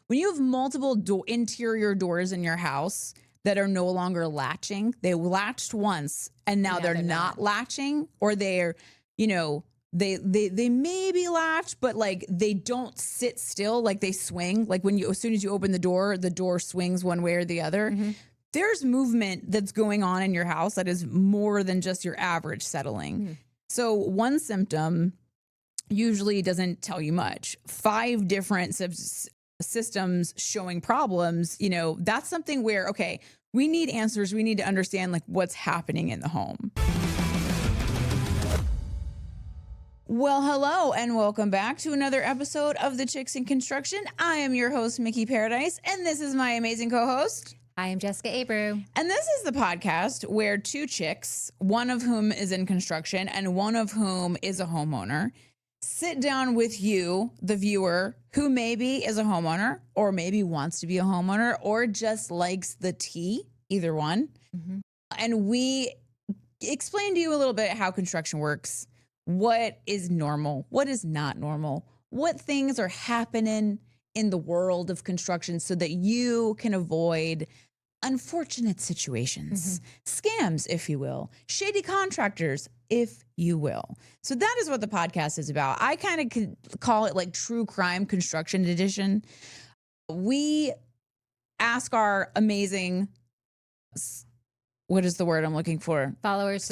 when you have multiple interior doors in your house that are no longer latching, they latched once and now they're not latching, or they're, you know, they may be latched, but like they don't sit still, like they swing. Like when you, as soon as you open the door swings one way or the other. Mm-hmm. There's movement that's going on in your house that is more than just your average settling. Mm-hmm. So one symptom usually doesn't tell you much. 5 different systems showing problems, you know, that's something where, okay, we need answers. We need to understand like what's happening in the home. Well, hello and welcome back to another episode of The Chicks in Construction. I am your host, Mikki Paradis, and this is my amazing co-host. I am Jessica Abreu. And this is the podcast where 2 chicks, one of whom is in construction and one of whom is a homeowner, sit down with you, the viewer, who maybe is a homeowner or maybe wants to be a homeowner or just likes the tea, either one. Mm-hmm. And we explain to you a little bit how construction works, what is normal, what is not normal, what things are happening in the world of construction so that you can avoid unfortunate situations, scams, if you will, shady contractors, if you will. So that is what the podcast is about. I kind of could call it like true crime construction edition. We ask our amazing, what is the word I'm looking for? Followers,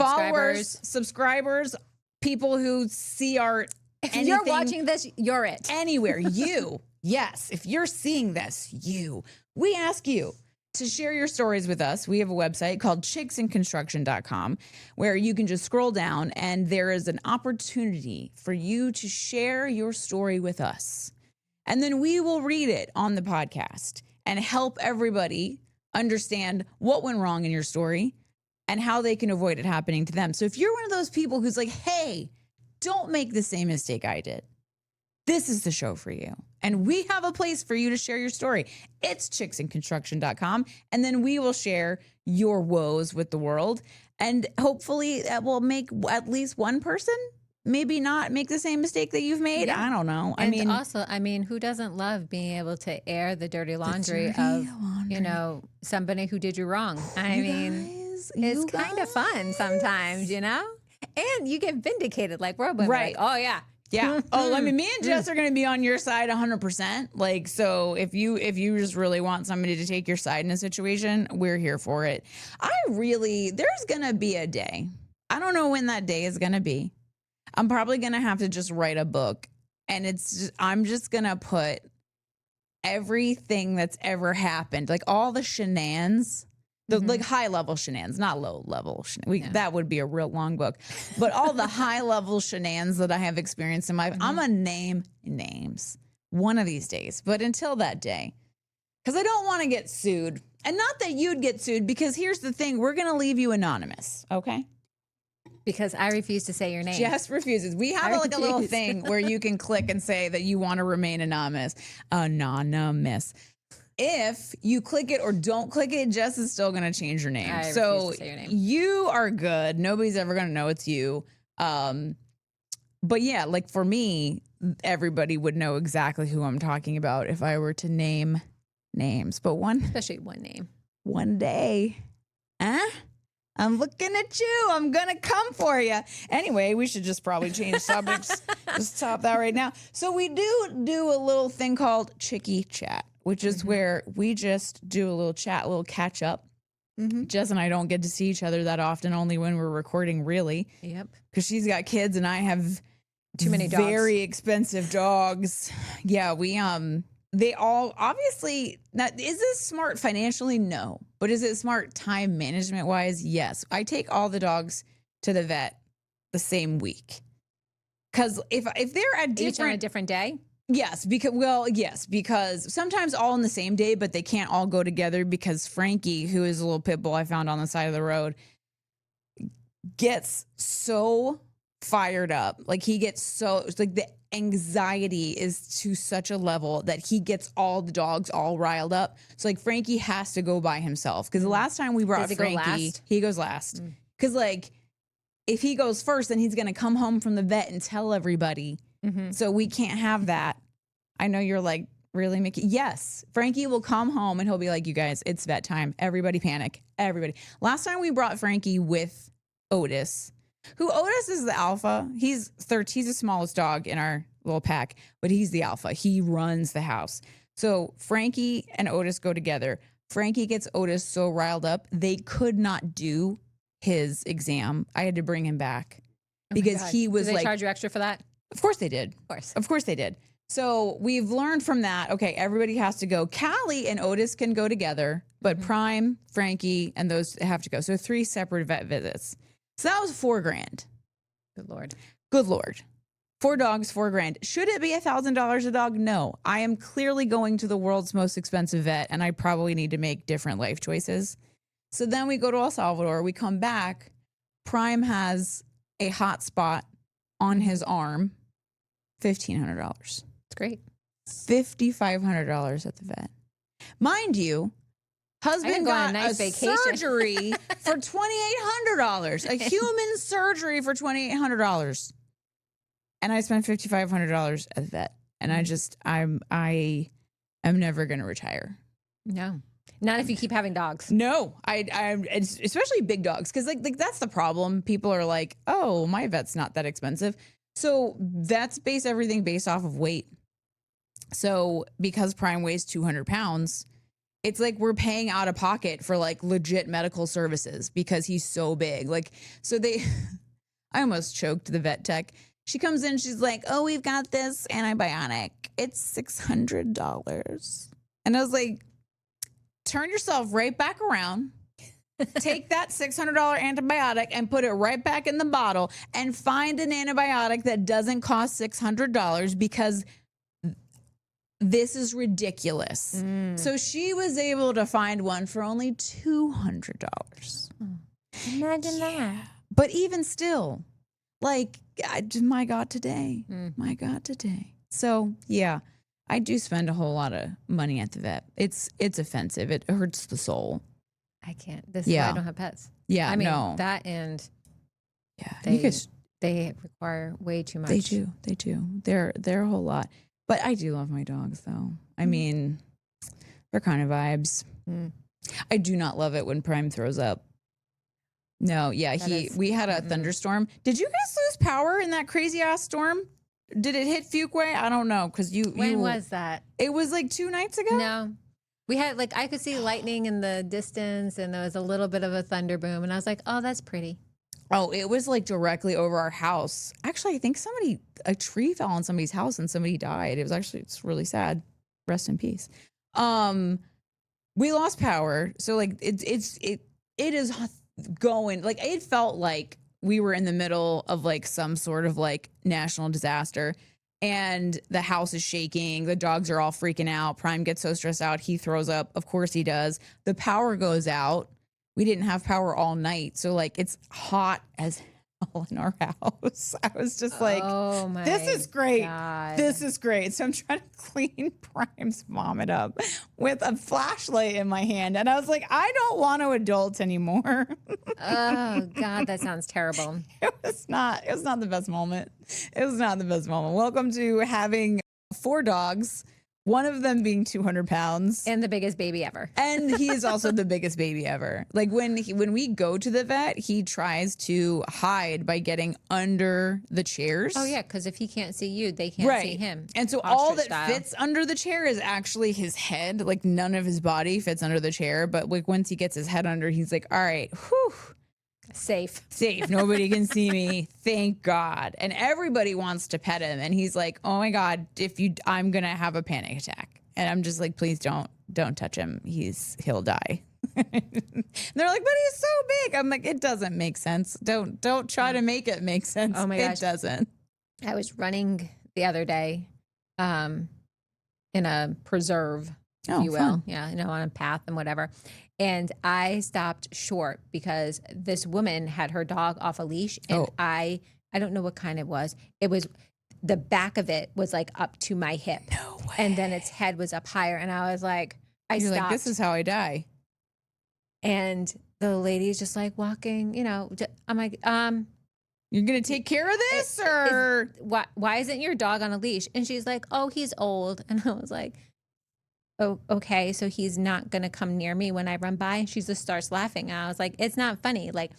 subscribers, people who see our If you're watching this, you're it. Anywhere, you. Yes, if you're seeing this, you. We ask you to share your stories with us. We have a website called chicksinconstruction.com where you can just scroll down and there is an opportunity for you to share your story with us. And then we will read it on the podcast and help everybody understand what went wrong in your story and how they can avoid it happening to them. So if you're one of those people who's like, hey, don't make the same mistake I did, this is the show for you. And we have a place for you to share your story. It's chicksinconstruction.com. And then we will share your woes with the world. And hopefully that will make at least one person maybe not make the same mistake that you've made. Yeah. I don't know. And also, who doesn't love being able to air the dirty laundry of, you know, somebody who did you wrong? It's kind of fun sometimes, you know? And you get vindicated like we're both right. Like, oh, yeah. Yeah. Oh, me and Jess are going to be on your side 100%. Like, so if you just really want somebody to take your side in a situation, we're here for it. There's going to be a day. I don't know when that day is going to be. I'm probably going to have to just write a book, and I'm just going to put everything that's ever happened, like all the shenanigans. Like high level shenanigans, not low level shenanigans. That would be a real long book. But all the high level shenanigans that I have experienced in my life, I'm going to name names one of these days. But until that day, because I don't want to get sued. And not that you'd get sued, because here's the thing. We're going to leave you anonymous, okay? Because I refuse to say your name. Jess refuses. We have a little thing where you can click and say that you want to remain anonymous. Anonymous. If you click it or don't click it, Jess is still going to change your name. So you are good. Nobody's ever going to know it's you. But yeah, like for me, everybody would know exactly who I'm talking about if I were to name names. But especially one name. One day. I'm looking at you. I'm going to come for you. Anyway, we should just probably change subjects. Just stop that right now. So we do a little thing called Chickie Chat, which is where we just do a little chat, a little catch up. Jess and I don't get to see each other that often, only when we're recording, really. Yep. Because she's got kids and I have too many dogs. Very expensive dogs. Yeah, they all obviously, now, is this smart financially? No. But is it smart time management wise? Yes. I take all the dogs to the vet the same week. Because if they're at each on a different day? Yes, because sometimes all in the same day, but they can't all go together because Frankie, who is a little pit bull I found on the side of the road, gets so fired up. Like the anxiety is to such a level that he gets all the dogs all riled up. So like Frankie has to go by himself. Because the last time we brought Frankie, he goes last. Because like if he goes first, then he's going to come home from the vet and tell everybody. So we can't have that. I know you're like Really, Mikki? Yes. Frankie will come home and he'll be like, you guys, it's vet time. Everybody panic. Everybody. Last time we brought Frankie with Otis, who Otis is the alpha. He's the smallest dog in our little pack, but he's the alpha. He runs the house. So Frankie and Otis go together. Frankie gets Otis so riled up, they could not do his exam. I had to bring him back because he was Did they charge you extra for that? Of course they did. Of course they did. So we've learned from that. Okay, everybody has to go. Callie and Otis can go together, but Prime, Frankie, and those have to go. So 3 separate vet visits. So that was $4,000. Good Lord. Good Lord. 4 dogs, $4,000. Should it be $1,000 a dog? No. I am clearly going to the world's most expensive vet, and I probably need to make different life choices. So then we go to El Salvador. We come back. Prime has a hot spot on his arm. $1,500. It's great. $5,500 at the vet. Mind you, husband got a nice vacation. Surgery for $2,800. A human surgery for $2,800. And I spent $5,500 at the vet. And I am never going to retire. No. Not if you keep having dogs. No, I especially big dogs, because like that's the problem. People are like, oh, my vet's not that expensive. So that's everything based off of weight. So because Prime weighs 200 pounds, it's like we're paying out of pocket for like legit medical services because he's so big. Like, so I almost choked the vet tech. She comes in, she's like, oh, we've got this antibiotic. It's $600. And I was like, turn yourself right back around. Take that $600 antibiotic and put it right back in the bottle and find an antibiotic that doesn't cost $600 because this is ridiculous. So she was able to find one for only $200. Imagine that. But even still, like, my God, today. My God, today. So, yeah, I do spend a whole lot of money at the vet. It's offensive. It hurts the soul. I can't. This is why I don't have pets. Yeah, I mean, no. that and yeah, they require way too much. They do. They're a whole lot. But I do love my dogs, though. I mean, they're kind of vibes. I do not love it when Prime throws up. No, yeah, we had a thunderstorm. Did you guys lose power in that crazy ass storm? Did it hit Fuquay? I don't know, because When was that? It was like 2 nights ago. No. We had, like, I could see lightning in the distance, and there was a little bit of a thunder boom, and I was like, oh, that's pretty. Oh, it was like directly over our house. Actually, I think a tree fell on somebody's house and somebody died. It's really sad. Rest in peace. We lost power. So like it is going, like, it felt like we were in the middle of like some sort of like national disaster. And the house is shaking. The dogs are all freaking out. Prime gets so stressed out. He throws up. Of course he does. The power goes out. We didn't have power all night. So like it's hot as hell in our house. I was just like, oh my this is great. God. This is great. So I'm trying to clean Prime's vomit up with a flashlight in my hand. And I was like, I don't want to adult anymore. Oh God, that sounds terrible. It was not the best moment. It was not the best moment. Welcome to having 4 dogs, one of them being 200 pounds. And the biggest baby ever. And he is also the biggest baby ever. Like when we go to the vet, he tries to hide by getting under the chairs. Oh yeah, because if he can't see you, they can't see him. And so all that fits under the chair is actually his head. Like none of his body fits under the chair. But like once he gets his head under, he's like, all right, whew. Safe. Nobody can see me. Thank God. And everybody wants to pet him. And he's like, oh my God, I'm going to have a panic attack. And I'm just like, please don't touch him. He'll die. And they're like, but he's so big. I'm like, it doesn't make sense. Don't try to make it make sense. Oh my gosh. It doesn't. I was running the other day, in a preserve, if you will. Fun. Yeah, on a path and whatever. And I stopped short because this woman had her dog off a leash, and I don't know what kind it was. It was, the back of it was like up to my hip. No way. And then its head was up higher. And I was like, You're stopped. Like, this is how I die. And the lady's just like walking, I'm like, you're going to take care of this or? Why isn't your dog on a leash? And she's like, oh, he's old. And I was like, oh, okay, so he's not going to come near me when I run by. And she just starts laughing. And I was like, it's not funny. Like,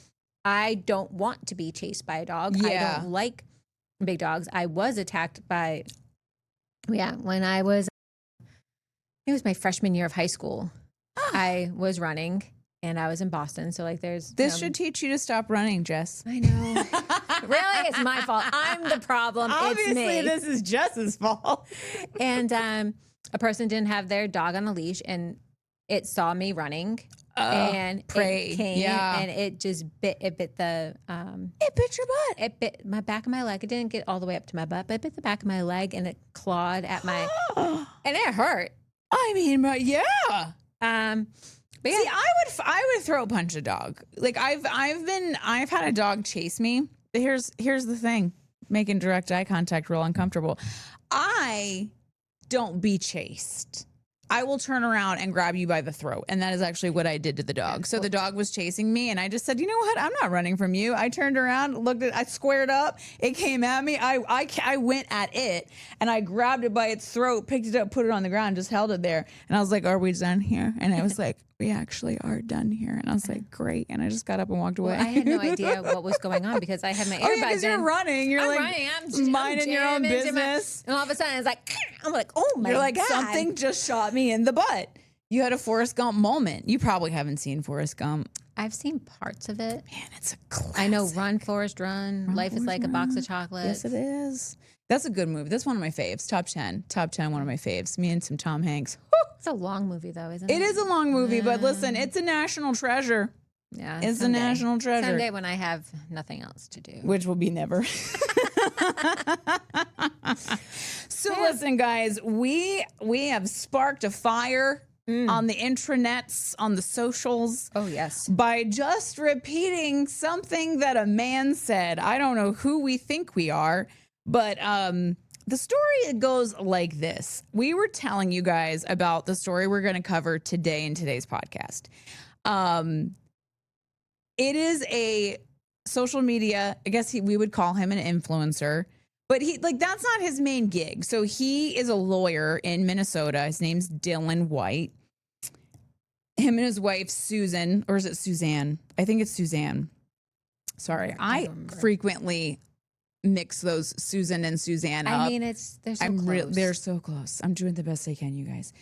I don't want to be chased by a dog. I Yeah. don't like big dogs. I was attacked by, when I was, it was my freshman year of high school. I was running and I was in Boston. So like this should teach you to stop running, Jess. I know. Really? It's my fault. I'm the problem. Obviously, it's me. this is Jess's fault. And a person didn't have their dog on a leash and it saw me running. And it came and it just bit the it bit your butt. It bit my back of my leg. It didn't get all the way up to my butt, but it bit the back of my leg and it clawed at my and it hurt. I mean, yeah. But yeah. See, I would throw punch a dog. Like I've had a dog chase me. Here's the thing, making direct eye contact real uncomfortable. I don't be chased. I will turn around and grab you by the throat. And that is actually what I did to the dog. So the dog was chasing me and I just said, you know what? I'm not running from you. I turned around, I squared up. It came at me. I went at it and I grabbed it by its throat, picked it up, put it on the ground, just held it there. And I was like, are we done here? And I was like, we actually are done here. And I was like, great. And I just got up and walked away. Well, I had no idea what was going on because I had my earbuds because you're running. You're I'm minding your own business. And all of a sudden it's like, I'm like, oh my God. You're like, something just shot me in the butt. You had a Forrest Gump moment. You probably haven't seen Forrest Gump. I've seen parts of it. Man, it's a classic. I know Run, Forrest, Run. Life is like a box of chocolates. Yes, it is. That's a good movie. That's one of my faves. Top 10, one of my faves. Me and some Tom Hanks. It's a long movie though, isn't it? It is a long movie, but listen, it's a national treasure. Yeah, it's a national treasure. Someday when I have nothing else to do. Which will be never. So listen, guys, we have sparked a fire on the intranets, on the socials. Oh, yes. By just repeating something that a man said. I don't know who we think we are, but the story goes like this. We were telling you guys about the story we're going to cover today in today's podcast. It is a social media, I guess we would call him an influencer, but that's not his main gig. So he is a lawyer in Minnesota. His name's Dylan White. Him and his wife, Susan, or is it Suzanne? I think it's Suzanne. Sorry. I frequently mix those Susan and Suzanne up. I mean, they're so close. They're so close. I'm doing the best I can, you guys.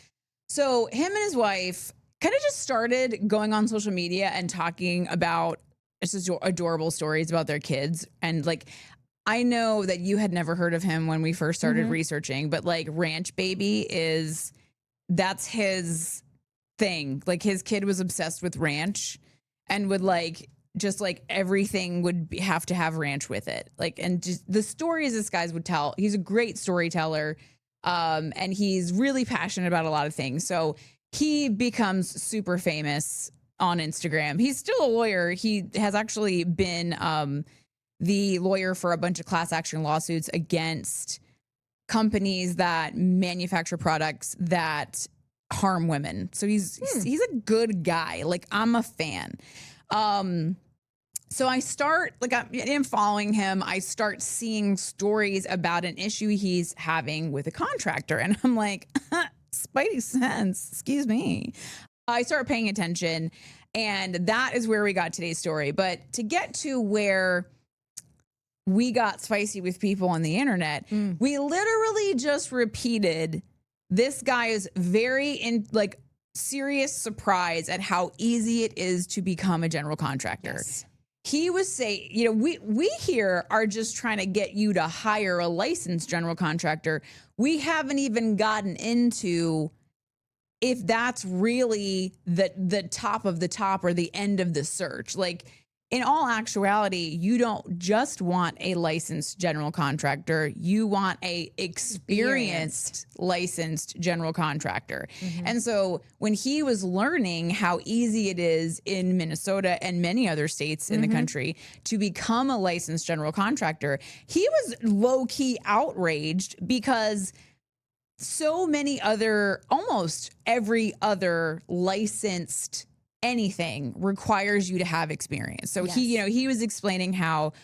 So him and his wife kind of just started going on social media and talking about just adorable stories about their kids. And I know that you had never heard of him when we first started researching, but Ranch Baby that's his thing. His kid was obsessed with ranch and would everything would have to have ranch with it. And just the stories this guy would tell. He's a great storyteller. And he's really passionate about a lot of things. So he becomes super famous on Instagram. He's still a lawyer. He has actually been the lawyer for a bunch of class action lawsuits against companies that manufacture products that harm women. So he's a good guy. I'm a fan. So I start, I'm following him. I start seeing stories about an issue he's having with a contractor. And I'm like, Spidey sense, excuse me. I start paying attention. And that is where we got today's story. But to get to where we got spicy with people on the internet, we literally just repeated this guy's very serious surprise at how easy it is to become a general contractor. Yes. He was saying, we here are just trying to get you to hire a licensed general contractor. We haven't even gotten into if that's really the top of the top or the end of the search. In all actuality, you don't just want a licensed general contractor. You want a experienced licensed general contractor. And so when he was learning how easy it is in Minnesota and many other states in the country to become a licensed general contractor, he was low-key outraged because so many almost every other licensed anything requires you to have experience. So he was explaining how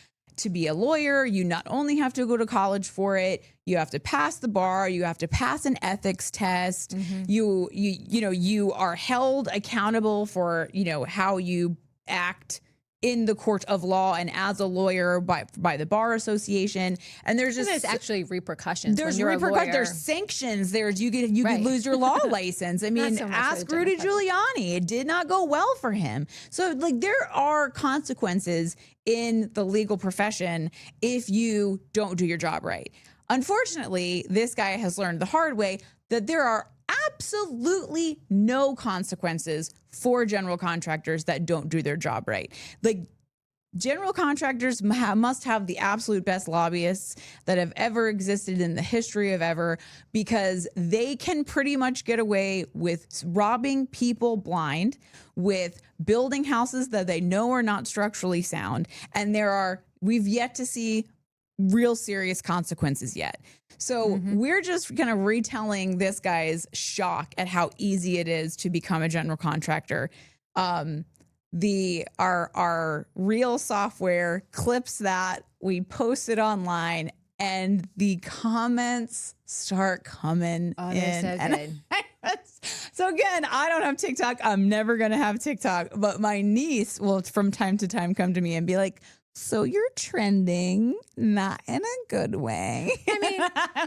to be a lawyer, you not only have to go to college for it, you have to pass the bar, you have to pass an ethics test. You are held accountable for, how you act in the court of law and as a lawyer by the bar association. And there's actually repercussions. There's when you're a lawyer. There's sanctions. You could lose your law license. I mean, so much ask for the Rudy Giuliani. It did not go well for him. So there are consequences in the legal profession if you don't do your job right. Unfortunately, this guy has learned the hard way that there are absolutely no consequences for general contractors that don't do their job right. Like, general contractors must have the absolute best lobbyists that have ever existed in the history of ever, because they can pretty much get away with robbing people blind, with building houses that they know are not structurally sound. And we've yet to see real serious consequences yet. So we're just kind of retelling this guy's shock at how easy it is to become a general contractor. Our real software clips that, we post it online, and the comments start coming in. They're so good. So again, I don't have TikTok. I'm never going to have TikTok, but my niece will from time to time come to me and be like, so you're trending, not in a good way. I mean,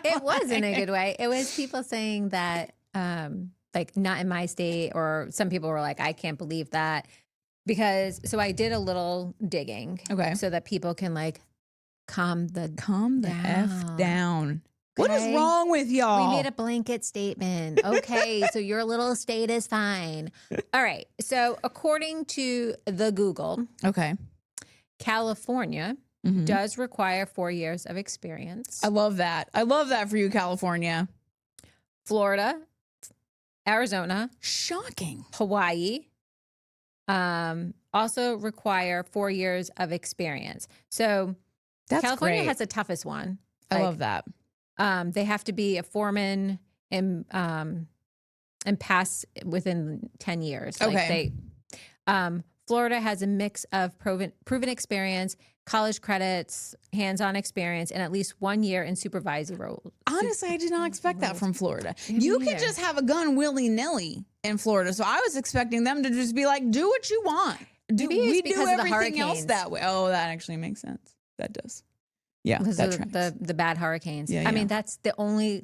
it was in a good way. It was people saying that, like, not in my state, or some people were like, I can't believe that. So I did a little digging. Okay. So that people can, like, calm the F down. What is Okay. wrong with y'all? We made a blanket statement. Okay, so your little state is fine. All right. So according to the Google, Okay. California does require 4 years of experience. I love that. I love that for you, California. Florida, Arizona, Shocking. Hawaii, also require 4 years of experience. So That's California great. has the toughest one. I love that. They have to be a foreman and pass within 10 years. Okay. Florida has a mix of proven experience, college credits, hands-on experience, and at least 1 year in supervisory roles. Honestly, I did not expect that from Florida. Me You could neither. just have a gun willy-nilly in Florida. So I was expecting them to just be like, do what you want. Maybe it's We because do of the everything else hurricanes. that way. Oh, that actually makes sense. That does. Yeah, Because that of tracks. the bad hurricanes. Yeah, I mean, yeah.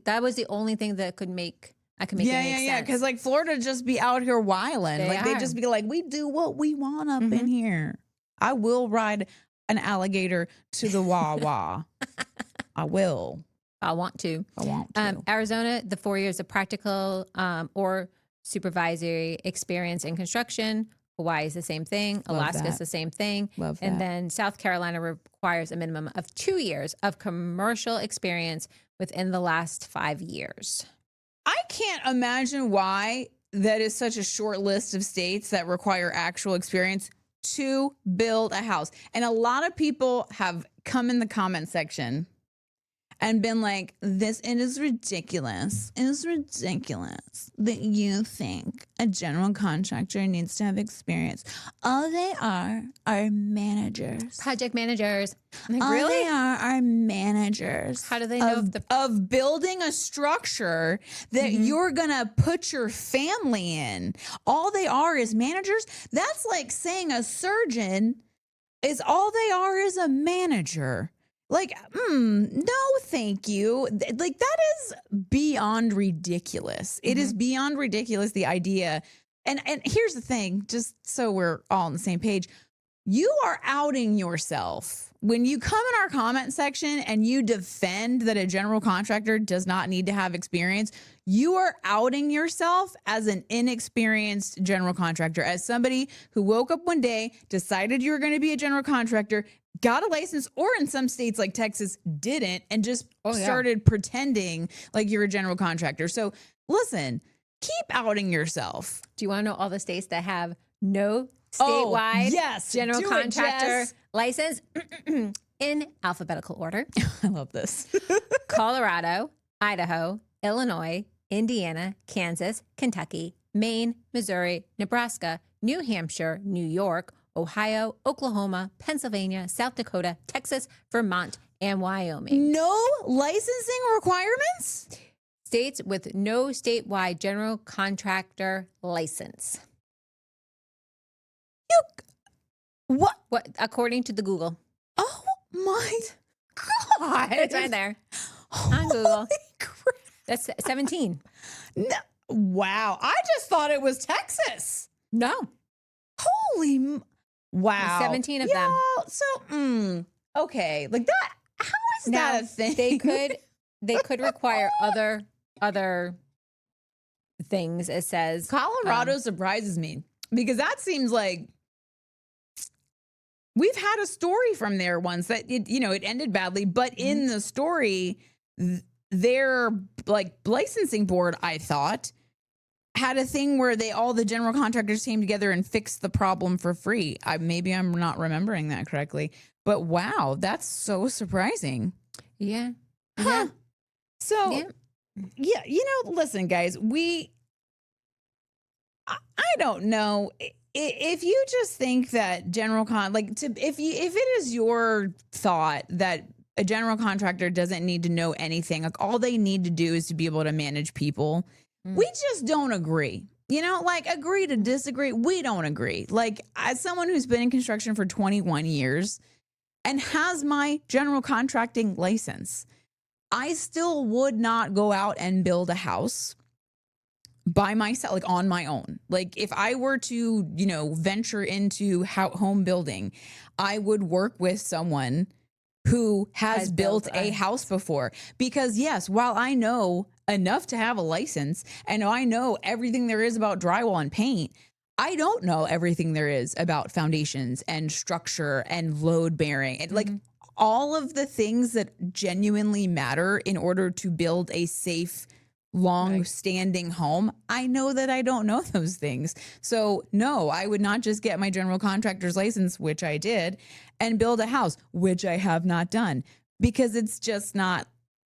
that was the only thing that could make it make sense. Because like Florida just be out here wilding. They They are. just be like, we do what we want up in here. I will ride an alligator to the Wawa. I will. I want to. I want to. Arizona, the 4 years of practical or supervisory experience in construction. Hawaii is the same thing. Love Alaska is that. the same thing. Love And that. then South Carolina requires a minimum of 2 years of commercial experience within the last 5 years. I can't imagine why that is such a short list of states that require actual experience to build a house. And a lot of people have come in the comment section and been like, it is ridiculous. It is ridiculous that you think a general contractor needs to have experience. All they are managers. Project managers. I'm like, All really? they are managers. How do they know if of building a structure that you're gonna put your family in? All they are is managers. That's like saying a surgeon is a manager. Like, no, thank you. Like, that is beyond ridiculous. It is beyond ridiculous, the idea. And here's the thing, just so we're all on the same page. You are outing yourself. When you come in our comment section and you defend that a general contractor does not need to have experience, you are outing yourself as an inexperienced general contractor, as somebody who woke up one day, decided you were going to be a general contractor, got a license, or in some states like Texas didn't, and just started pretending like you're a general contractor. So listen, keep outing yourself. Do you want to know all the states that have no statewide general contractor license? In alphabetical order. I love this. Colorado, Idaho, Illinois, Indiana, Kansas, Kentucky, Maine, Missouri, Nebraska, New Hampshire, New York, Ohio, Oklahoma, Pennsylvania, South Dakota, Texas, Vermont, and Wyoming. No licensing requirements? States with no statewide general contractor license. What? According to the Google. Oh my God. It's right there on Google. Holy crap. That's 17. No. Wow. I just thought it was Texas. No. Wow. 17 of them. So, okay. Like that. How is Now, that a thing? they could require other things, it says. Colorado surprises me because that seems like we've had a story from there once that it ended badly, but in the story, their like licensing board, I thought, had a thing where all the general contractors came together and fixed the problem for free. Maybe I'm not remembering that correctly, but wow, that's so surprising. Yeah. Huh. Yeah. So, yeah, listen, guys, I don't know if you just think that if it is your thought that a general contractor doesn't need to know anything, like all they need to do is to be able to manage people. We just don't agree. Agree to disagree. We don't agree. Like, as someone who's been in construction for 21 years and has my general contracting license, I still would not go out and build a house by myself, like on my own. Like, if I were to, venture into home building, I would work with someone who has built a house before. Because yes, while I know enough to have a license and I know everything there is about drywall and paint, I don't know everything there is about foundations and structure and load bearing and like all of the things that genuinely matter in order to build a safe, long-standing home. I know that I don't know those things. So no, I would not just get my general contractor's license, which I did, and build a house, which I have not done, because it's just not,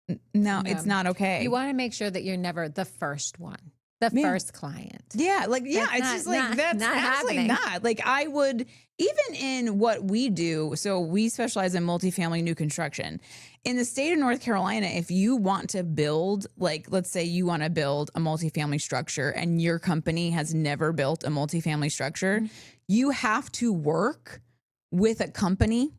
it's not okay. You want to make sure that you're never the first one, the first client. Yeah. Like, yeah, That's it's not- just like, not- that's not absolutely happening. not. Like, I would, even in what we do, so we specialize in multifamily new construction. In the state of North Carolina, if you want to build, like, let's say you want to build a multifamily structure and your company has never built a multifamily structure, you have to work with a company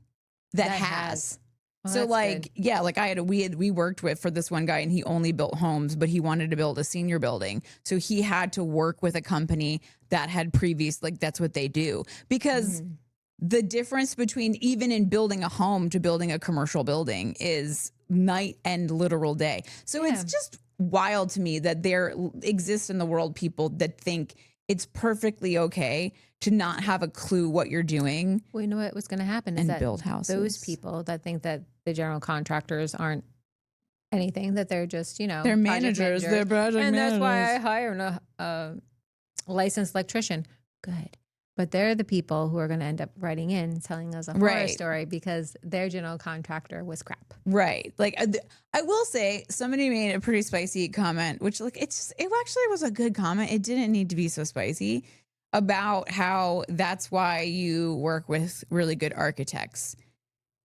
that has. Well, So that's like, good. yeah, like we worked with for this one guy and he only built homes, but he wanted to build a senior building. So he had to work with a company that had that's what they do. Because the difference between even in building a home to building a commercial building is night and literal day. So it's just wild to me that there exists in the world people that think it's perfectly okay to not have a clue what you're doing. Well, you know what was going to happen is And that build houses. those people that think that the general contractors aren't anything, that they're just, They're project managers, they're project and managers. that's why I hire a licensed electrician. Good. But they're the people who are going to end up writing in, telling us a horror story because their general contractor was crap. Right. Like, I will say somebody made a pretty spicy comment, which like, it actually was a good comment. It didn't need to be so spicy, about how that's why you work with really good architects.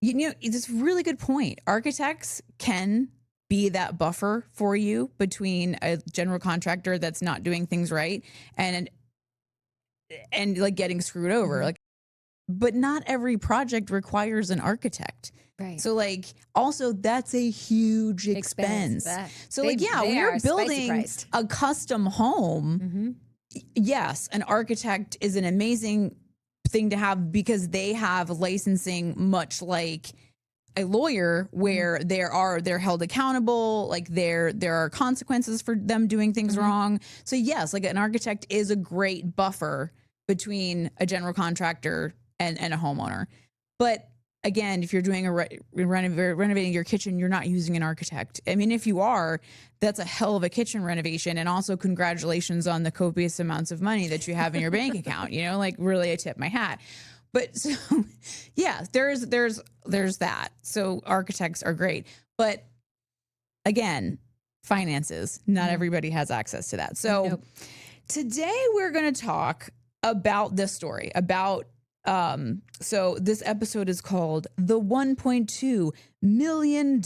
It's a really good point. Architects can be that buffer for you between a general contractor that's not doing things right and like getting screwed over. Like, but not every project requires an architect. Right. So like, also that's a huge expense. So like, yeah, when you're building a custom home, yes, an architect is an amazing thing to have because they have licensing, much like a lawyer, where they're held accountable. Like there are consequences for them doing things wrong. So yes, like an architect is a great buffer between a general contractor and a homeowner. But again, if you're doing renovating your kitchen, you're not using an architect. I mean, if you are, that's a hell of a kitchen renovation. And also congratulations on the copious amounts of money that you have in your bank account, like really I tip my hat. But so, yeah, there's that. So architects are great. But again, finances, not everybody has access to that. So today we're going to talk about this story, about So this episode is called The $1.2 Million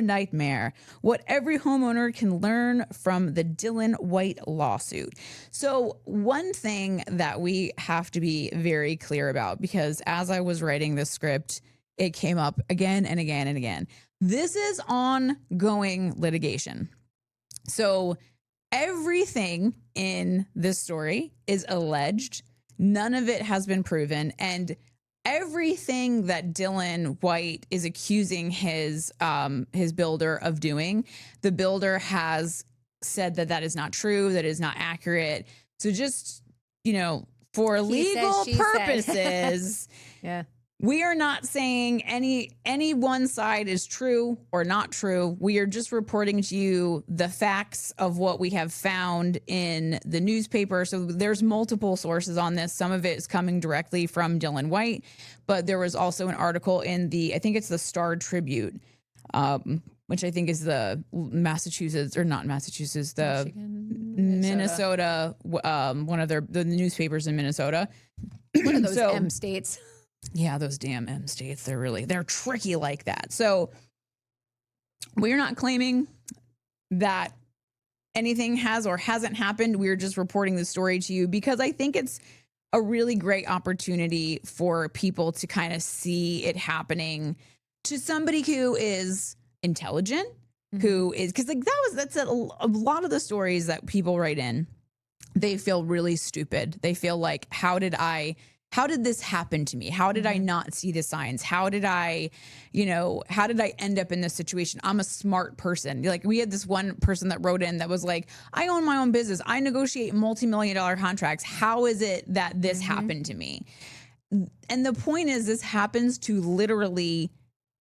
Nightmare, What Every Homeowner Can Learn from the Dylan White Lawsuit. So one thing that we have to be very clear about, because as I was writing this script, it came up again and again and again. This is ongoing litigation. So everything in this story is alleged. None of it has been proven. And everything that Dylan White is accusing his builder of doing, the builder has said that is not true, that is not accurate. So just, for legal purposes, yeah. We are not saying any one side is true or not true. We are just reporting to you the facts of what we have found in the newspaper. So there's multiple sources on this. Some of it is coming directly from Dylan White, but there was also an article in I think it's the Star Tribune, which I think is the Massachusetts, or not Massachusetts, the Michigan, Minnesota, one of the newspapers in Minnesota. One of those M states. Yeah, those damn M states, they're tricky like that. So we're not claiming that anything has or hasn't happened. We're just reporting the story to you because I think it's a really great opportunity for people to kind of see it happening to somebody who is intelligent, who is, because that's a lot of the stories that people write in. They feel really stupid. They feel like, how did this happen to me? How did I not see the signs? How did I end up in this situation? I'm a smart person. Like, we had this one person that wrote in that was like, I own my own business. I negotiate multi-million-dollar contracts. How is it that this happened to me? And the point is, this happens to literally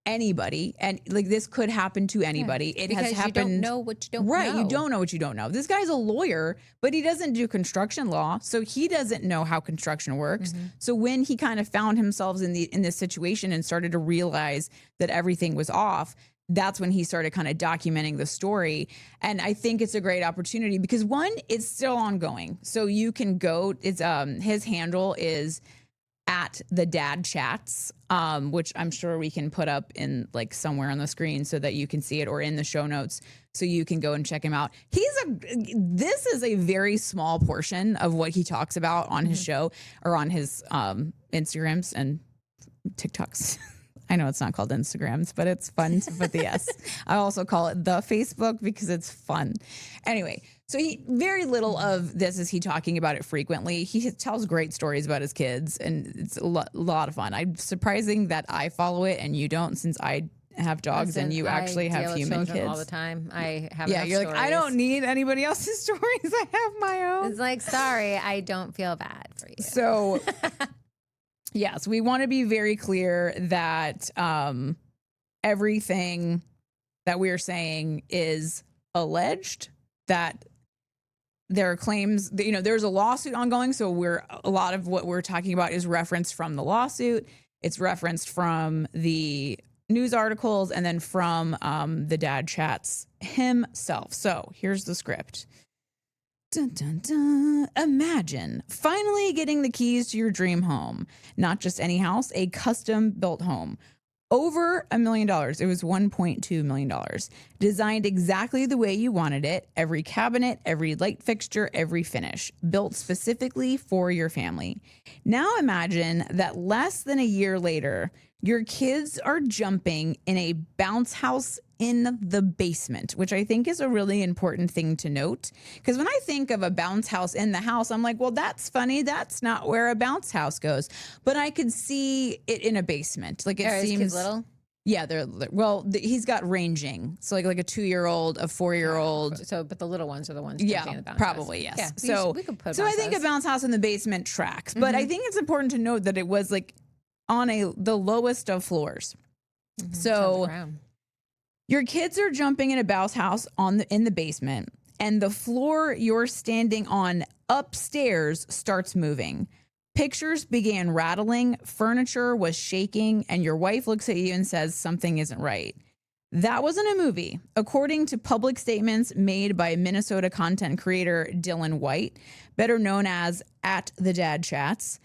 anybody, and like, this could happen to anybody. It has happened. You don't know what you don't know. Right, you don't know what you don't know. This guy's a lawyer, but he doesn't do construction law, so he doesn't know how construction works. So when he kind of found himself in this situation and started to realize that everything was off, that's when he started kind of documenting the story. And I think it's a great opportunity because, one, it's still ongoing. So you can go. It's his handle is at the Dad Chats, which I'm sure we can put up in like somewhere on the screen so that you can see it, or in the show notes so you can go and check him out. This is a very small portion of what he talks about on his show, or on his Instagrams and TikToks. I know it's not called Instagrams, but it's fun to put the S. I also call it the Facebook because it's fun. Anyway, so very little of this is he talking about it frequently. He tells great stories about his kids, and it's a lot of fun. I'm surprising that I follow it and you don't, since I have dogs and you actually have human kids all the time. I have you're stories. Like, I don't need anybody else's stories. I have my own. It's like, sorry, I don't feel bad for you. So yes, we want to be very clear that everything that we're saying is alleged, that there are claims that, there's a lawsuit ongoing. So a lot of what we're talking about is referenced from the lawsuit. It's referenced from the news articles, and then from the Dad Chats himself. So here's the script. Dun, dun, dun. Imagine finally getting the keys to your dream home. Not just any house, a custom built home. Over $1 million. It was $1.2 million. Designed exactly the way you wanted it. Every cabinet, every light fixture, every finish. Built specifically for your family. Now imagine that less than a year later, your kids are jumping in a bounce house in the basement, which I think is a really important thing to note. Because when I think of a bounce house in the house, I'm like, well, that's funny. That's not where a bounce house goes. But I could see it in a basement. Like, it seems his kids little. Yeah, he's got ranging. So like a 2-year-old, a 4-year-old. So, but the little ones are the ones. Yeah, in the bounce probably house. yes. Yeah, we could put. So I think a bounce house in the basement tracks. But I think it's important to note that it was like on the lowest of floors. So your kids are jumping in a bounce house in the basement, and the floor you're standing on upstairs starts moving. Pictures began rattling, furniture was shaking, and your wife looks at you and says something isn't right. That wasn't a movie. According to public statements made by Minnesota content creator Dylan White, better known as at the Dad Chats,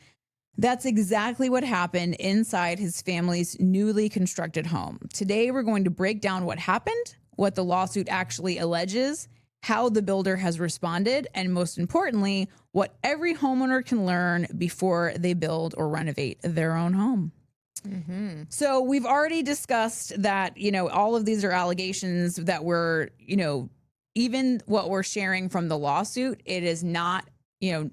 That's exactly what happened inside his family's newly constructed home. Today, we're going to break down what happened, what the lawsuit actually alleges, how the builder has responded, and most importantly, what every homeowner can learn before they build or renovate their own home. Mm-hmm. So we've already discussed that, all of these are allegations that we're, even what we're sharing from the lawsuit, it is not,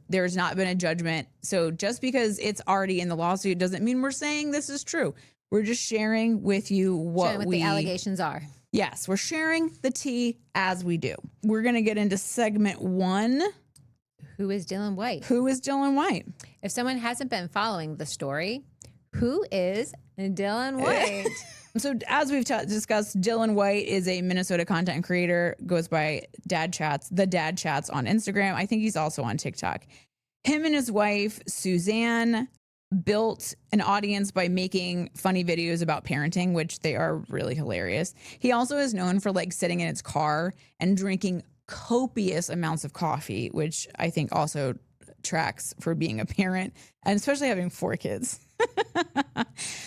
there's not been a judgment. So just because it's already in the lawsuit doesn't mean we're saying this is true. We're just sharing with you what the allegations are. Yes, we're sharing the tea as we do. We're going to get into segment 1. Who is Dylan White? Who is Dylan White? If someone hasn't been following the story, who is Dylan White? So as we've discussed, Dylan White is a Minnesota content creator, goes by the Dad Chats on Instagram. I think he's also on TikTok. Him and his wife, Suzanne, built an audience by making funny videos about parenting, which they are really hilarious. He also is known for sitting in his car and drinking copious amounts of coffee, which I think also tracks for being a parent and especially having 4 kids.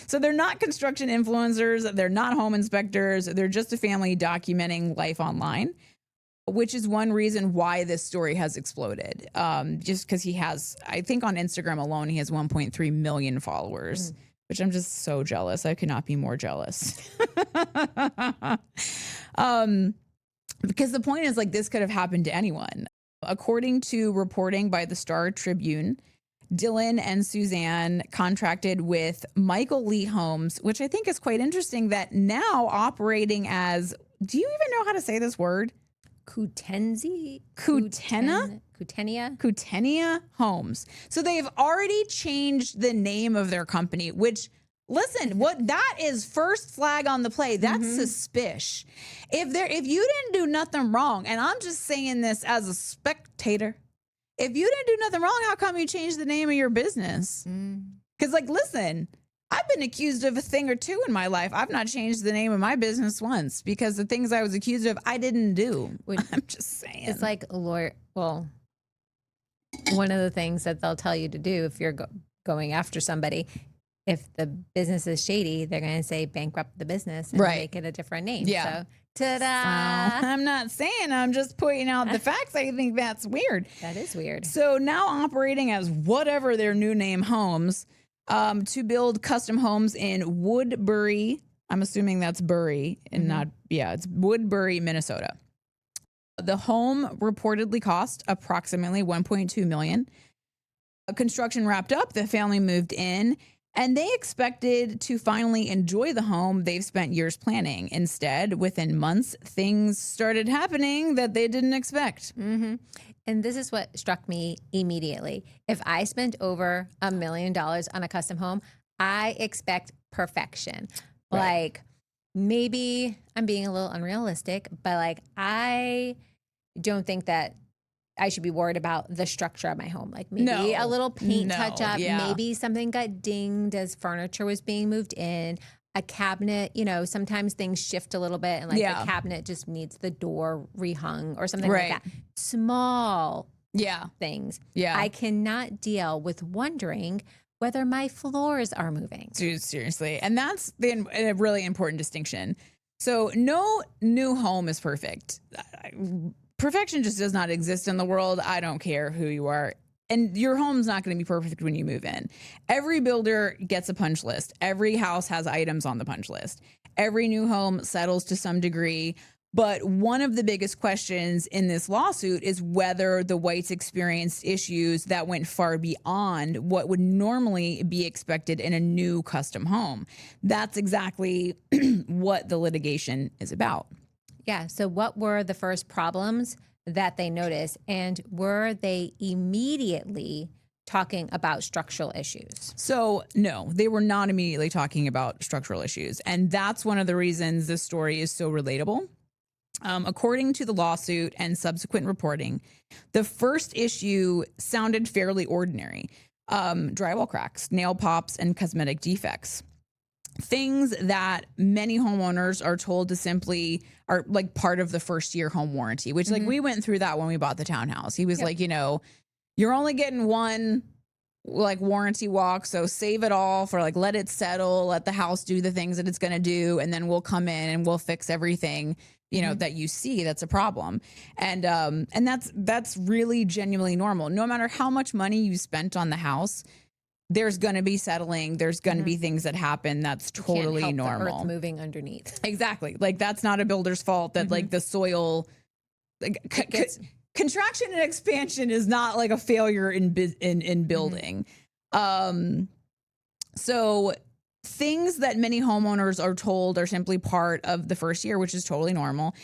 So they're not construction influencers. They're not home inspectors. They're just a family documenting life online, which is one reason why this story has exploded. Just because he has, I think on Instagram alone, he has 1.3 million followers, which I'm just so jealous. I could not be more jealous. Because the point is this could have happened to anyone. According to reporting by the Star Tribune, Dylan and Suzanne contracted with Michael Lee Homes, which I think is quite interesting, that now operating as, do you even know how to say this word? Kutenia Homes. So they've already changed the name of their company, which, listen, what that is first flag on the play. That's suspicious. If you didn't do nothing wrong, and I'm just saying this as a spectator, if you didn't do nothing wrong, how come you changed the name of your business? Because listen, I've been accused of a thing or two in my life. I've not changed the name of my business once because the things I was accused of, I didn't do. I'm just saying. It's like a lawyer. Well, one of the things that they'll tell you to do if you're going after somebody, if the business is shady, they're going to say bankrupt the business and make it a different name. Yeah. So, ta-da! I'm not saying, I'm just pointing out the facts. I think that's weird. That is weird. So now operating as whatever their new name, Homes, to build custom homes in Woodbury. I'm assuming that's Bury and it's Woodbury, Minnesota. The home reportedly cost approximately $1.2 million. Construction wrapped up, the family moved in, and they expected to finally enjoy the home they've spent years planning. Instead, within months, things started happening that they didn't expect. And this is what struck me immediately. If I spent over $1 million on a custom home, I expect perfection. Right. Maybe I'm being a little unrealistic, but I don't think that I should be worried about the structure of my home. Maybe a little paint touch up. Yeah. Maybe something got dinged as furniture was being moved in. A cabinet, sometimes things shift a little bit and the cabinet just needs the door rehung or something like that. Small things. Yeah. I cannot deal with wondering whether my floors are moving. Dude, seriously. And that's a really important distinction. So no new home is perfect. Perfection just does not exist in the world. I don't care who you are. And your home's not going to be perfect when you move in. Every builder gets a punch list. Every house has items on the punch list. Every new home settles to some degree. But one of the biggest questions in this lawsuit is whether the Whites experienced issues that went far beyond what would normally be expected in a new custom home. That's exactly what the litigation is about. Yeah. So what were the first problems that they noticed? And were they immediately talking about structural issues? So no, they were not immediately talking about structural issues. And that's one of the reasons this story is so relatable. According to the lawsuit and subsequent reporting, the first issue sounded fairly ordinary. Drywall cracks, nail pops, and cosmetic defects. Things that many homeowners are told to simply are part of the first year home warranty, which we went through that when we bought the townhouse. He was you're only getting one like warranty walk. So save it all for like, let it settle, let the house do the things that it's going to do. And then we'll come in and we'll fix everything, you know, that you see that's a problem. And that's really genuinely normal. No matter how much money you spent on the house, there's going to be settling. There's going to be things that happen. That's totally Can't help normal. the earth moving underneath. Exactly. Like that's not a builder's fault that like the soil, like contraction and expansion is not like a failure in building. So things that many homeowners are told are simply part of the first year, which is totally normal.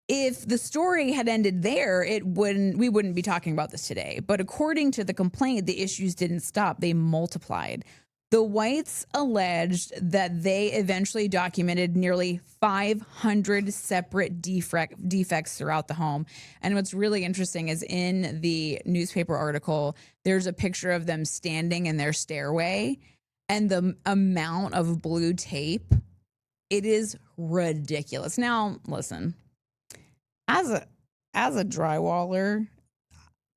If the story had ended there, we wouldn't be talking about this today. But according to the complaint, the issues didn't stop. They multiplied. The Whites alleged that they eventually documented nearly 500 separate defects throughout the home. And what's really interesting is in the newspaper article, there's a picture of them standing in their stairway, and the amount of blue tape, it is ridiculous. Now, listen, as a drywaller,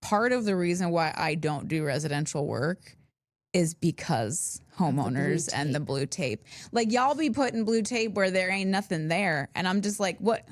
part of the reason why I don't do residential work is because homeowners and the blue tape. Like y'all be putting blue tape where there ain't nothing there. And I'm just like, what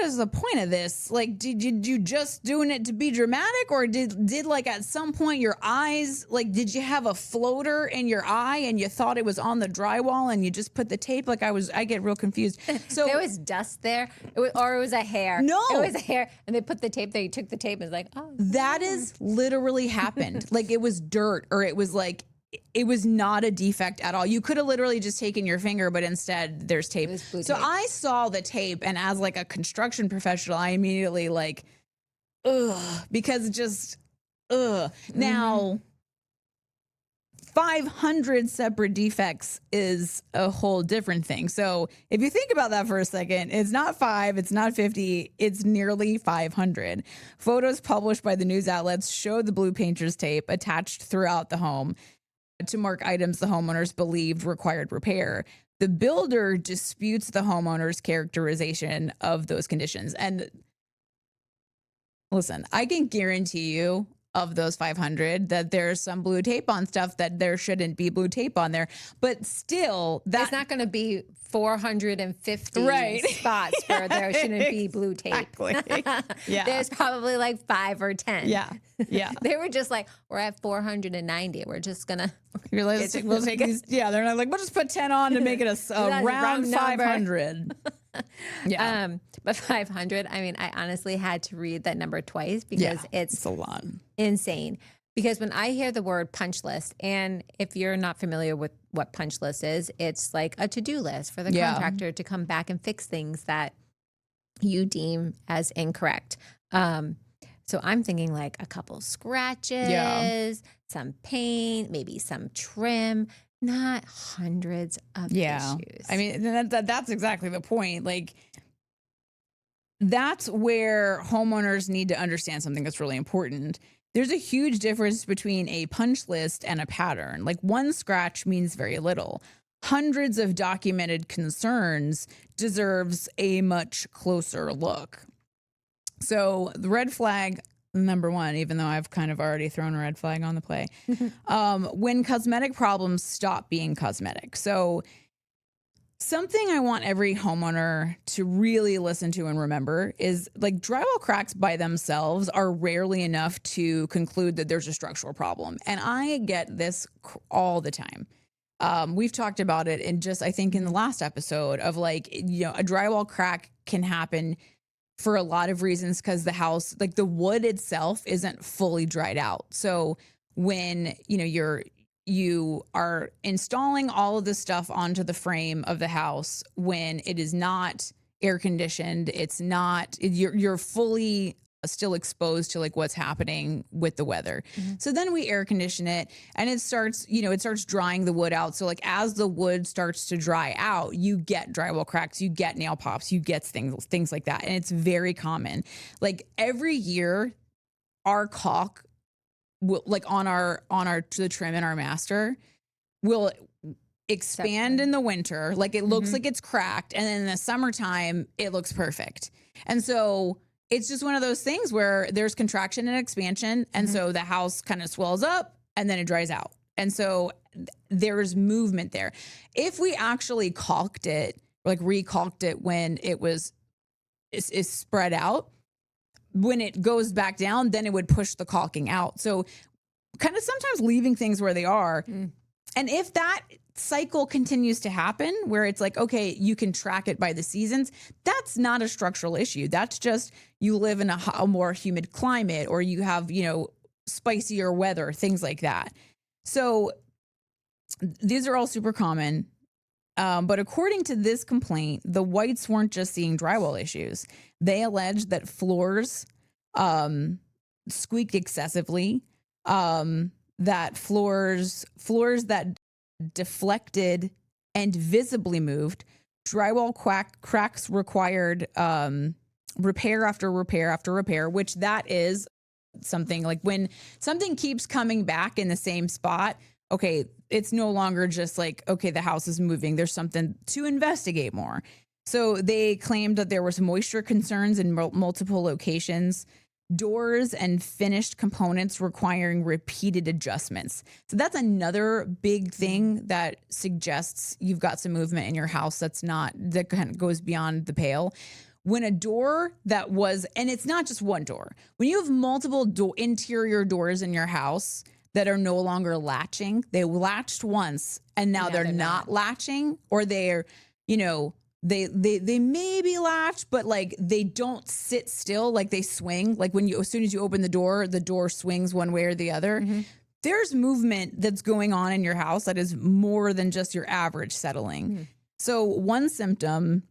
is the point of this? Like, did you just doing it to be dramatic, or did like at some point your eyes, like, did you have a floater in your eye and you thought it was on the drywall and you just put the tape? Like I get real confused. So there was dust there, or it was a hair. No, it was a hair, and they put the tape there. You took the tape and was like, oh, that is literally happened. Like it was dirt, or it was like, it was not a defect at all. You could have literally just taken your finger, but instead there's tape. So tape. I saw the tape, and as like a construction professional, I immediately like, because just, Now, 500 separate defects is a whole different thing. So if you think about that for a second, it's not 5, it's not 50, it's nearly 500. Photos published by the news outlets show the blue painter's tape attached throughout the home to mark items the homeowners believed required repair. The builder disputes the homeowner's characterization of those conditions. And listen, I can guarantee you of those 500 that there's some blue tape on stuff that there shouldn't be blue tape on there. But still, it's not going to be 450 spots where there shouldn't be blue tape. Yeah. There's probably like 5 or 10. Yeah. They were just like, we're at 490. We're just going to. We'll take these. Yeah. They're not like, we'll just put 10 on to make it a round 500. Yeah. But 500, I mean, I honestly had to read that number twice because it's a lot. Insane. Because when I hear the word punch list, and if you're not familiar with what punch list is, it's like a to-do list for the contractor to come back and fix things that you deem as incorrect. So I'm thinking like a couple scratches, some paint, maybe some trim, not hundreds of issues. I mean, that's exactly the point. Like, that's where homeowners need to understand something that's really important. There's a huge difference between a punch list and a pattern. Like one scratch means very little. Hundreds of documented concerns deserves a much closer look. So the red flag, number one, even though I've kind of already thrown a red flag on the play, when cosmetic problems stop being cosmetic. So something I want every homeowner to really listen to and remember is like drywall cracks by themselves are rarely enough to conclude that there's a structural problem. And I get this all the time. We've talked about it in just, I think in the last episode of like, you know, a drywall crack can happen for a lot of reasons because the house, like the wood itself isn't fully dried out. So when, you know, you are installing all of this stuff onto the frame of the house when it is not air conditioned, it's not, you're fully still exposed to like what's happening with the weather. So then we air condition it and it starts drying the wood out. So like as the wood starts to dry out, you get drywall cracks, you get nail pops, you get things like that. And it's very common. Like every year our caulk will, like on the trim in our master, will expand in the winter. Like it looks like it's cracked. And then in the summertime, it looks perfect. And so it's just one of those things where there's contraction and expansion. And so the house kind of swells up and then it dries out. And so there's movement there. If we actually caulked it, like recalked it when it was is spread out, when it goes back down, then it would push the caulking out. So kind of sometimes leaving things where they are. And if that cycle continues to happen where it's like, okay, you can track it by the seasons, that's not a structural issue. That's just you live in a more humid climate, or you have, spicier weather, things like that. So these are all super common. But according to this complaint, the Whites weren't just seeing drywall issues. They alleged that floors squeaked excessively, that floors that deflected and visibly moved, drywall cracks required repair after repair after repair, which that is something like when something keeps coming back in the same spot. Okay, it's no longer just like, okay, the house is moving. There's something to investigate more. So they claimed that there was moisture concerns in multiple locations, doors and finished components requiring repeated adjustments. So that's another big thing that suggests you've got some movement in your house that kind of goes beyond the pale. When a door that was, and it's not just one door, when you have multiple interior doors in your house that are no longer latching, they latched once and now they're not latching, or they're, they may be latched, but like they don't sit still, like they swing. Like as soon as you open the door swings one way or the other. There's movement that's going on in your house that is more than just your average settling. So one symptom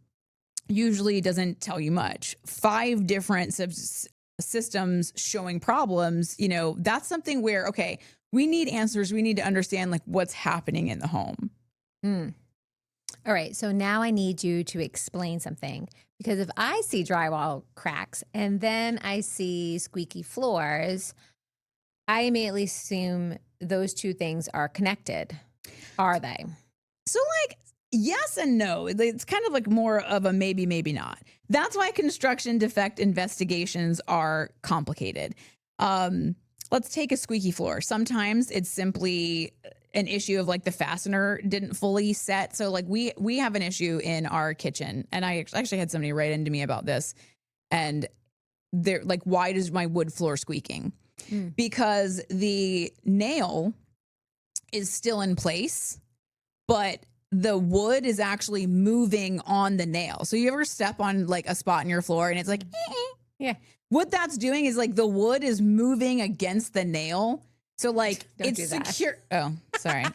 usually doesn't tell you much. 5 different systems showing problems, that's something where, okay, we need answers. We need to understand like what's happening in the home. All right. So now I need you to explain something, because if I see drywall cracks and then I see squeaky floors, I immediately assume those two things are connected. Are they? So like, yes and no. It's kind of like more of a maybe, maybe not. That's why construction defect investigations are complicated. Let's take a squeaky floor. Sometimes it's simply an issue of like the fastener didn't fully set. So like we have an issue in our kitchen, and I actually had somebody write into me about this, and they're like, why does my wood floor squeaking? Because the nail is still in place, but the wood is actually moving on the nail. So you ever step on like a spot in your floor and it's like, yeah. What that's doing is like the wood is moving against the nail. So like it's secure. Oh, sorry.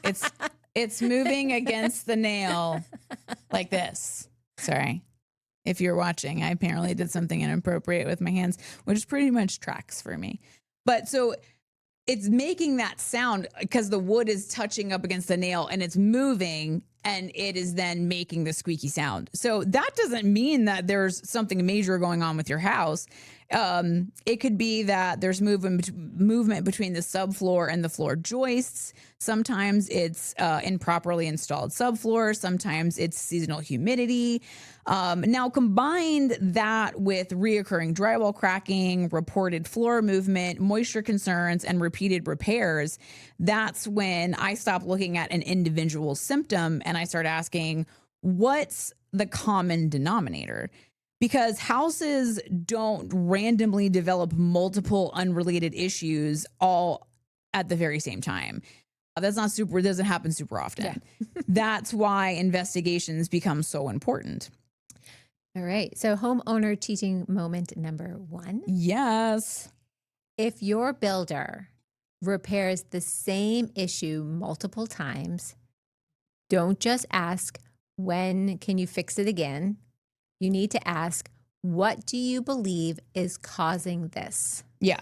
It's moving against the nail like this. Sorry. If you're watching, I apparently did something inappropriate with my hands, which pretty much tracks for me. But so it's making that sound because the wood is touching up against the nail and it's moving, and it is then making the squeaky sound. So that doesn't mean that there's something major going on with your house. It could be that there's movement between the subfloor and the floor joists. Sometimes it's improperly installed subfloor. Sometimes it's seasonal humidity. Now combine that with reoccurring drywall cracking, reported floor movement, moisture concerns, and repeated repairs. That's when I stop looking at an individual symptom and I start asking, what's the common denominator? Because houses don't randomly develop multiple unrelated issues all at the very same time. It doesn't happen super often. Yeah. That's why investigations become so important. All right. So homeowner teaching moment number 1. Yes. If your builder repairs the same issue multiple times, don't just ask, when can you fix it again? You need to ask, what do you believe is causing this? Yeah.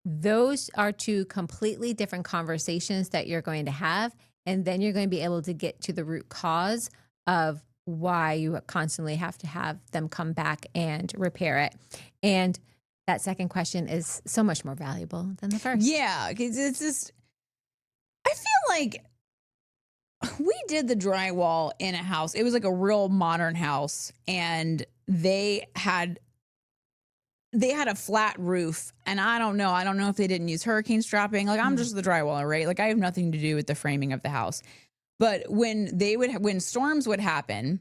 Those are 2 completely different conversations that you're going to have. And then you're going to be able to get to the root cause of why you constantly have to have them come back and repair it. And that second question is so much more valuable than the first. Yeah. It's just, I feel like we did the drywall in a house. It was like a real modern house, and they had they had a flat roof, and I don't know if they didn't use hurricane strapping. Like, I'm just the drywaller, right? Like, I have nothing to do with the framing of the house. But when storms would happen,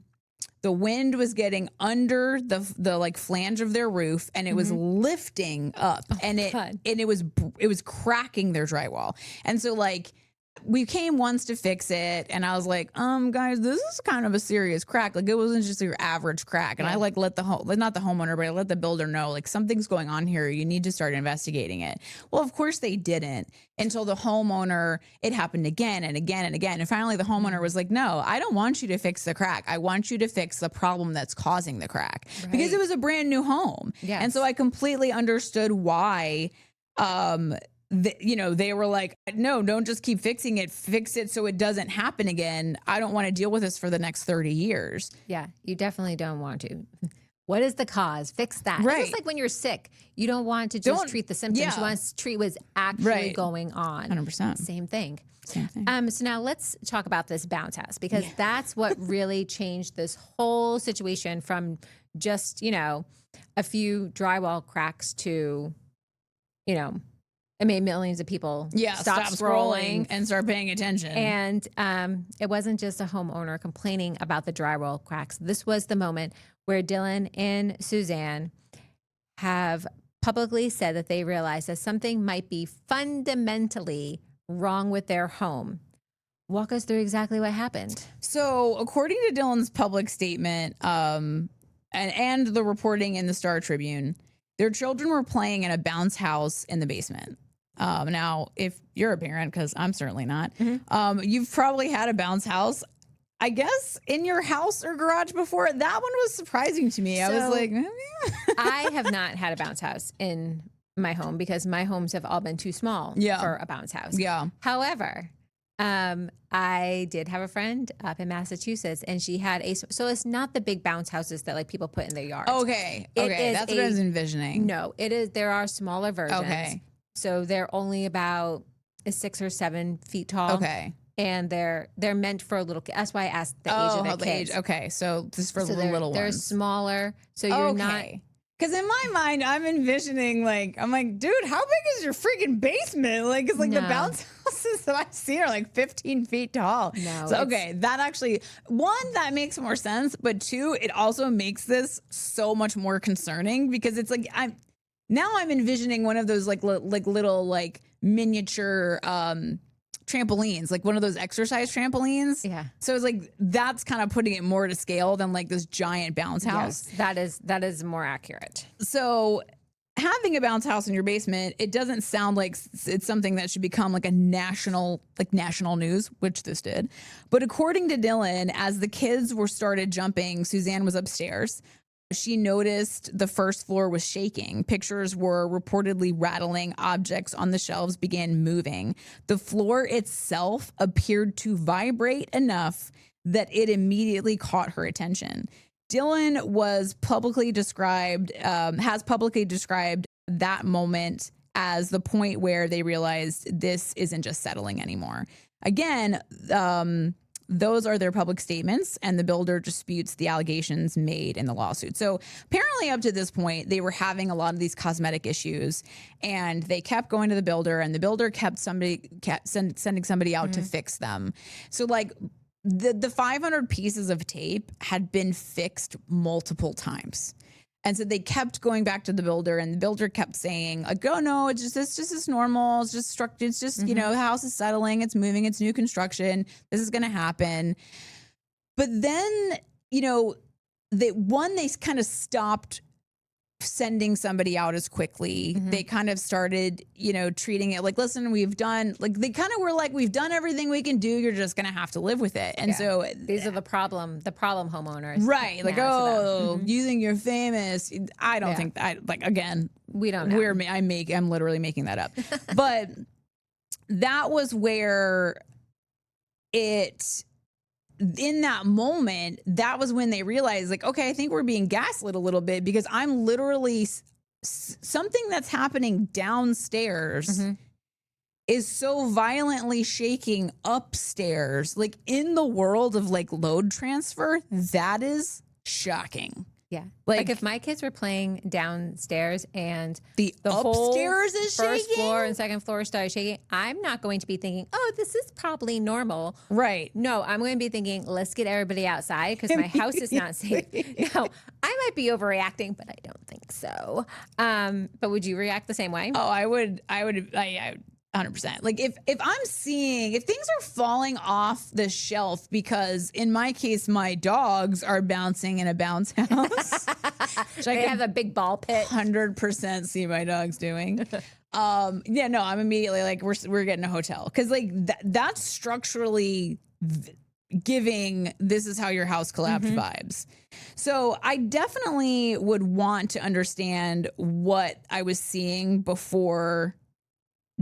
the wind was getting under the like flange of their roof, and it was lifting up, and it was cracking their drywall. And so like, we came once to fix it, and I was like, guys, this is kind of a serious crack. Like, it wasn't just your average crack. And I like let not the homeowner, but I let the builder know, like, something's going on here. You need to start investigating it. Well, of course they didn't, until the homeowner, it happened again and again and again. And finally the homeowner was like, no, I don't want you to fix the crack. I want you to fix the problem that's causing the crack, because it was a brand new home. Yes. And so I completely understood why, they were like, no, don't just keep fixing it. Fix it so it doesn't happen again. I don't want to deal with this for the next 30 years. Yeah, you definitely don't want to. What is the cause? Fix that. Right. It's just like when you're sick, you don't want to just treat the symptoms. You want to treat what's actually going on. 100%. Same thing. Same thing. So now let's talk about this bounce house, because that's what really changed this whole situation from just, a few drywall cracks to, it made millions of people stop scrolling and start paying attention. And it wasn't just a homeowner complaining about the drywall cracks. This was the moment where Dylan and Suzanne have publicly said that they realized that something might be fundamentally wrong with their home. Walk us through exactly what happened. So, according to Dylan's public statement, and the reporting in the Star Tribune, their children were playing in a bounce house in the basement. Now, if you're a parent, because I'm certainly not, you've probably had a bounce house, I guess, in your house or garage before. That one was surprising to me. I was like, I have not had a bounce house in my home, because my homes have all been too small for a bounce house. Yeah. However, I did have a friend up in Massachusetts, and she had so it's not the big bounce houses that like people put in their yards. Okay. That's what I was envisioning. No, it is. There are smaller versions. Okay. So they're only about 6 or 7 feet tall. Okay. And they're meant for a little kid. That's why I asked the age of the kids. Okay. So this is for the little ones. They're smaller. So you're not. Because in my mind, I'm envisioning I'm like, dude, how big is your freaking basement? Like, it's like the bounce houses that I've seen are like 15 feet tall. No. So, okay, that actually, one, that makes more sense. But two, it also makes this so much more concerning, because it's like, I'm envisioning one of those like little miniature trampolines, like one of those exercise trampolines. Yeah. So it's like, that's kind of putting it more to scale than like this giant bounce house. Yes, that is more accurate. So having a bounce house in your basement, it doesn't sound like it's something that should become like a national news, which this did. But according to Dylan, as the kids started jumping, Suzanne was upstairs. She noticed the first floor was shaking. Pictures were reportedly rattling. Objects on the shelves began moving. The floor itself appeared to vibrate enough that it immediately caught her attention. Dylan has publicly described that moment as the point where they realized this isn't just settling anymore. Again, those are their public statements, and the builder disputes the allegations made in the lawsuit. So apparently up to this point, they were having a lot of these cosmetic issues, and they kept going to the builder, and the builder kept sending somebody out to fix them. So like the 500 pieces of tape had been fixed multiple times. And so they kept going back to the builder, and the builder kept saying, like, oh, no, it's just normal. It's just structured. It's just, the house is settling. It's moving. It's new construction. This is going to happen. But then, they kind of stopped sending somebody out as quickly. They kind of started, treating it like, listen, we've done everything we can do. You're just going to have to live with it. And so these are the problem homeowners. Right. Like, you think you're famous. I don't think that, again, we don't know. I'm literally making that up. But that was where in that moment, that was when they realized, like, okay, I think we're being gaslit a little bit, because I'm literally something that's happening downstairs is so violently shaking upstairs. Like, in the world of like load transfer, that is shocking. Yeah. Like if my kids were playing downstairs and the whole upstairs is first shaking? floor and second floor started shaking, I'm not going to be thinking, oh, this is probably normal. Right. No, I'm going to be thinking, let's get everybody outside because my house is not safe. No, I might be overreacting, but I don't think so. But would you react the same way? Oh, I would 100%. Like if I'm seeing, if things are falling off the shelf, because in my case, my dogs are bouncing in a bounce house. They have a big ball pit. 100% see my dogs doing. Yeah, no, I'm immediately like, we're getting a hotel. Cause like that's structurally giving, this is how your house collapsed vibes. So I definitely would want to understand what I was seeing before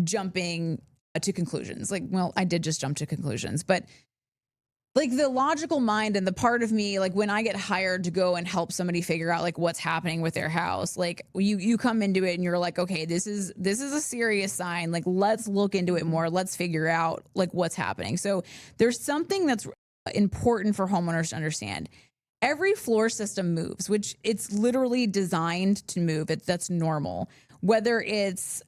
jumping to conclusions. Like, well, I did just jump to conclusions, but like the logical mind and the part of me, like when I get hired to go and help somebody figure out like what's happening with their house, like you come into it and you're like, okay, this is a serious sign. Like, let's look into it more. Let's figure out like what's happening. So there's something that's important for homeowners to understand. Every floor system moves, which it's literally designed to move. That's normal. Whether it's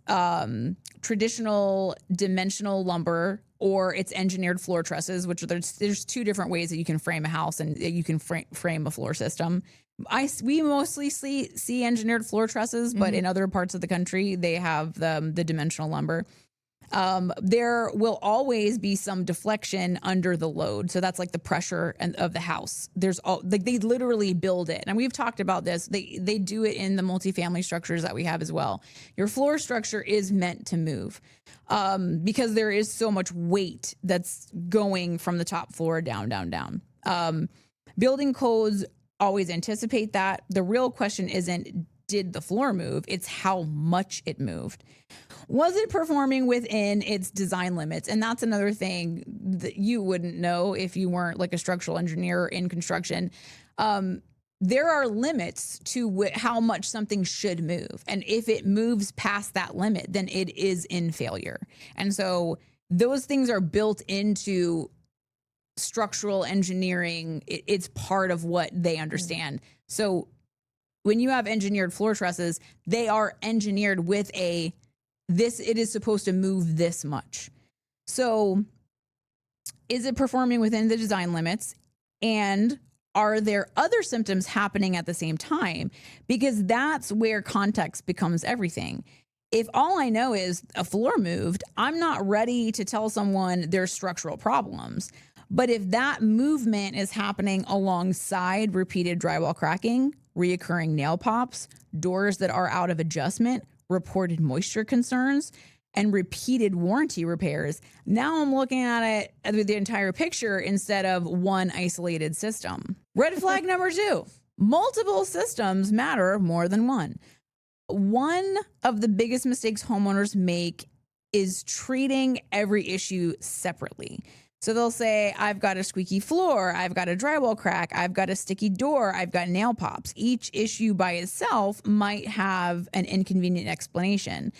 traditional dimensional lumber or it's engineered floor trusses, which there's two different ways that you can frame a house and you can frame a floor system. We mostly see engineered floor trusses, but in other parts of the country, they have the dimensional lumber. There will always be some deflection under the load. So that's like the pressure of the house. There's like they literally build it. And we've talked about this. They do it in the multifamily structures that we have as well. Your floor structure is meant to move, because there is so much weight that's going from the top floor down. Building codes always anticipate that. The real question isn't, did the floor move? It's how much it moved. Was it performing within its design limits? And that's another thing that you wouldn't know if you weren't like a structural engineer in construction. There are limits to how much something should move. And if it moves past that limit, then it is in failure. And so those things are built into structural engineering. It's part of what they understand. So when you have engineered floor trusses, they are engineered with it is supposed to move this much. So is it performing within the design limits? And are there other symptoms happening at the same time? Because that's where context becomes everything. If all I know is a floor moved, I'm not ready to tell someone there's structural problems. But if that movement is happening alongside repeated drywall cracking, reoccurring nail pops, doors that are out of adjustment, reported moisture concerns, and repeated warranty repairs, now I'm looking at it with the entire picture instead of one isolated system. Red flag number 2, multiple systems matter more than one. One of the biggest mistakes homeowners make is treating every issue separately. So they'll say, I've got a squeaky floor, I've got a drywall crack, I've got a sticky door, I've got nail pops. Each issue by itself might have an inconvenient explanation.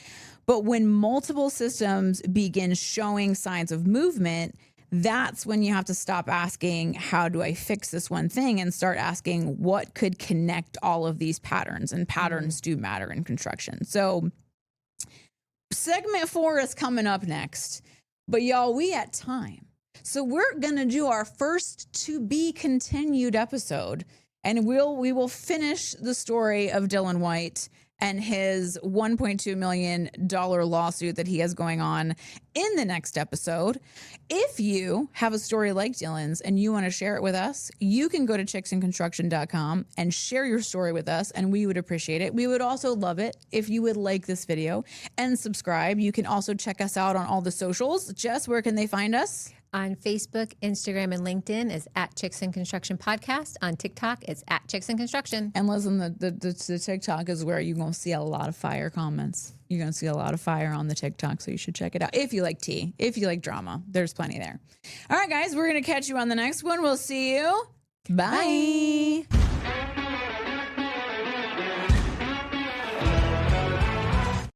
But when multiple systems begin showing signs of movement, that's when you have to stop asking, how do I fix this one thing? And start asking, what could connect all of these patterns? And patterns do matter in construction. So segment 4 is coming up next. But y'all, we at time. So we're going to do our first to be continued episode, and we will finish the story of Dylan White and his $1.2 million lawsuit that he has going on in the next episode. If you have a story like Dylan's and you want to share it with us, you can go to chicksandconstruction.com and share your story with us, and we would appreciate it. We would also love it if you would like this video and subscribe. You can also check us out on all the socials. Jess, where can they find us? On Facebook, Instagram, and LinkedIn is at Chicks and Construction Podcast. On TikTok, it's at Chicks and Construction. And listen, the TikTok is where you're going to see a lot of fire comments. You're going to see a lot of fire on the TikTok, so you should check it out. If you like tea, if you like drama, there's plenty there. All right, guys, we're going to catch you on the next one. We'll see you. Bye.